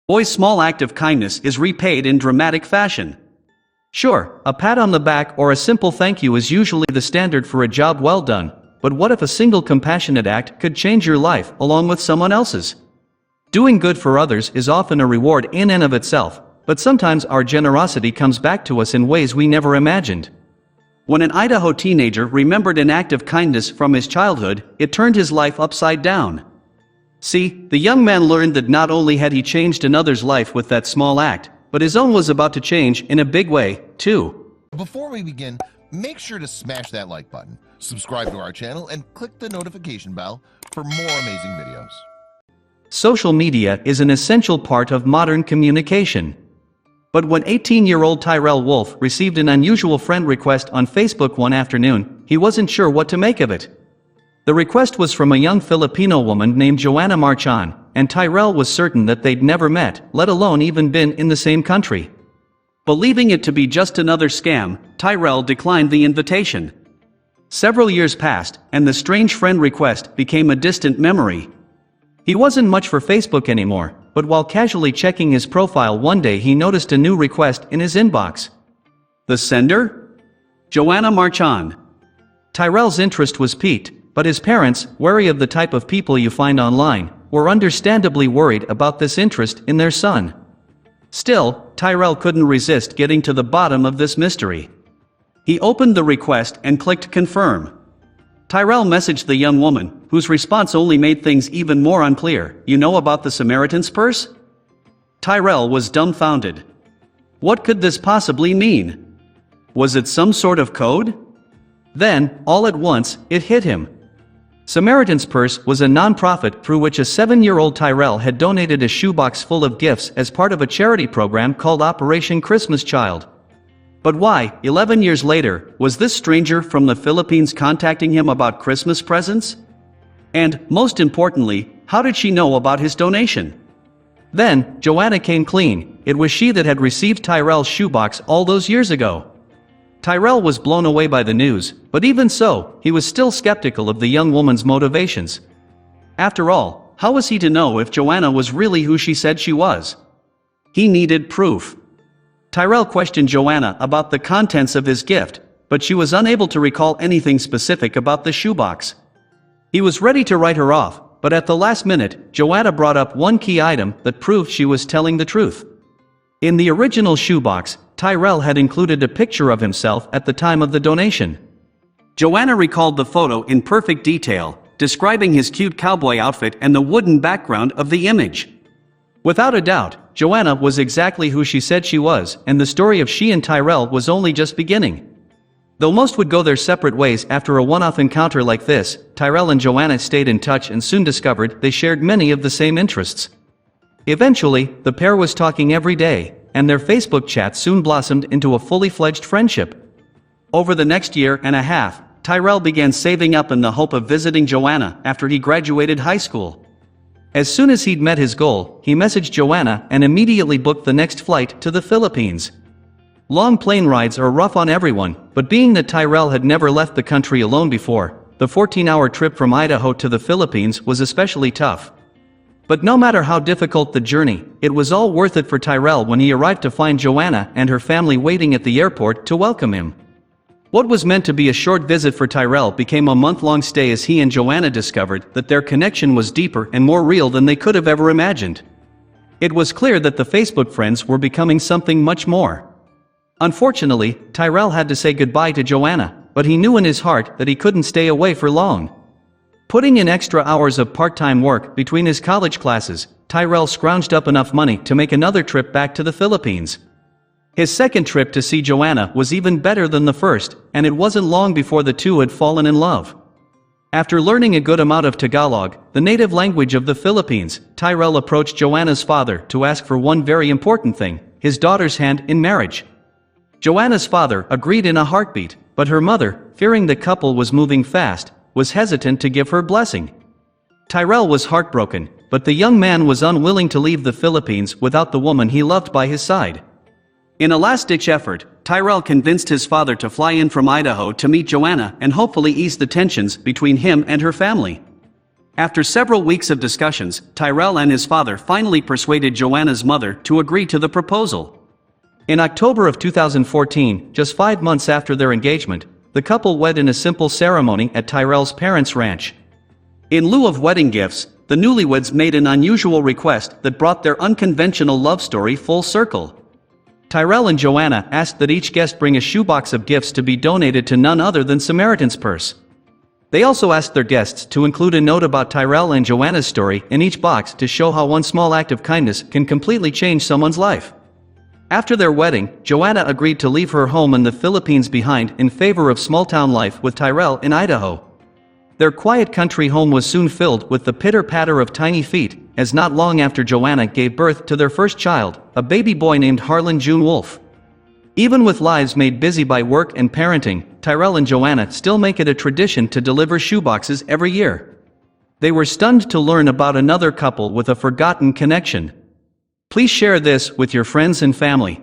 Boy's small act of kindness is repaid in dramatic fashion. Sure, a pat on the back or a simple thank you is usually the standard for a job well done, but what if a single compassionate act could change your life along with someone else's? Doing good for others is often a reward in and of itself, but sometimes our generosity comes back to us in ways we never imagined. When an Idaho teenager remembered an act of kindness from his childhood, it turned his life upside down. See, the young man learned that not only had he changed another's life with that small act, but his own was about to change in a big way, too. Before we begin, make sure to smash that like button, subscribe to our channel, and click the notification bell for more amazing videos. Social media is an essential part of modern communication. But when 18-year-old Tyrell Wolf received an unusual friend request on Facebook one afternoon, he wasn't sure what to make of it. The request was from a young Filipino woman named Joanna Marchan, and Tyrell was certain that they'd never met, let alone even been in the same country. Believing it to be just another scam, Tyrell declined the invitation. Several years passed, and the strange friend request became a distant memory. He wasn't much for Facebook anymore, but while casually checking his profile one day he noticed a new request in his inbox. The sender? Joanna Marchan. Tyrell's interest was piqued, but his parents, wary of the type of people you find online, were understandably worried about this interest in their son. Still, Tyrell couldn't resist getting to the bottom of this mystery. He opened the request and clicked confirm. Tyrell messaged the young woman, whose response only made things even more unclear. You know about the Samaritan's Purse? Tyrell was dumbfounded. What could this possibly mean? Was it some sort of code? Then, all at once, it hit him. Samaritan's Purse was a non-profit through which a 7-year-old Tyrell had donated a shoebox full of gifts as part of a charity program called Operation Christmas Child. But why, 11 years later, was this stranger from the Philippines contacting him about Christmas presents? And, most importantly, how did she know about his donation? Then, Joanna came clean. It was she that had received Tyrell's shoebox all those years ago. Tyrell was blown away by the news, but even so, he was still skeptical of the young woman's motivations. After all, how was he to know if Joanna was really who she said she was? He needed proof. Tyrell questioned Joanna about the contents of his gift, but she was unable to recall anything specific about the shoebox. He was ready to write her off, but at the last minute, Joanna brought up one key item that proved she was telling the truth. In the original shoebox, Tyrell had included a picture of himself at the time of the donation. Joanna recalled the photo in perfect detail, describing his cute cowboy outfit and the wooden background of the image. Without a doubt, Joanna was exactly who she said she was, and the story of she and Tyrell was only just beginning. Though most would go their separate ways after a one-off encounter like this, Tyrell and Joanna stayed in touch and soon discovered they shared many of the same interests. Eventually, the pair was talking every day, and their Facebook chat soon blossomed into a fully fledged friendship. Over the next year and a half, Tyrell began saving up in the hope of visiting Joanna after he graduated high school. As soon as he'd met his goal, he messaged Joanna and immediately booked the next flight to the Philippines. Long plane rides are rough on everyone, but being that Tyrell had never left the country alone before, the 14-hour trip from Idaho to the Philippines was especially tough. But no matter how difficult the journey, it was all worth it for Tyrell when he arrived to find Joanna and her family waiting at the airport to welcome him. What was meant to be a short visit for Tyrell became a month-long stay as he and Joanna discovered that their connection was deeper and more real than they could have ever imagined. It was clear that the Facebook friends were becoming something much more. Unfortunately, Tyrell had to say goodbye to Joanna, but he knew in his heart that he couldn't stay away for long. Putting in extra hours of part-time work between his college classes, Tyrell scrounged up enough money to make another trip back to the Philippines. His second trip to see Joanna was even better than the first, and it wasn't long before the two had fallen in love. After learning a good amount of Tagalog, the native language of the Philippines, Tyrell approached Joanna's father to ask for one very important thing: his daughter's hand in marriage. Joanna's father agreed in a heartbeat, but her mother, fearing the couple was moving fast, was hesitant to give her blessing. Tyrell was heartbroken, but the young man was unwilling to leave the Philippines without the woman he loved by his side. In a last-ditch effort, Tyrell convinced his father to fly in from Idaho to meet Joanna and hopefully ease the tensions between him and her family. After several weeks of discussions, Tyrell and his father finally persuaded Joanna's mother to agree to the proposal. In October of 2014, just 5 months after their engagement, the couple wed in a simple ceremony at Tyrell's parents' ranch. In lieu of wedding gifts, the newlyweds made an unusual request that brought their unconventional love story full circle. Tyrell and Joanna asked that each guest bring a shoebox of gifts to be donated to none other than Samaritan's Purse. They also asked their guests to include a note about Tyrell and Joanna's story in each box to show how one small act of kindness can completely change someone's life. After their wedding, Joanna agreed to leave her home in the Philippines behind in favor of small-town life with Tyrell in Idaho. Their quiet country home was soon filled with the pitter-patter of tiny feet, as not long after Joanna gave birth to their first child, a baby boy named Harlan June Wolf. Even with lives made busy by work and parenting, Tyrell and Joanna still make it a tradition to deliver shoeboxes every year. They were stunned to learn about another couple with a forgotten connection. Please share this with your friends and family.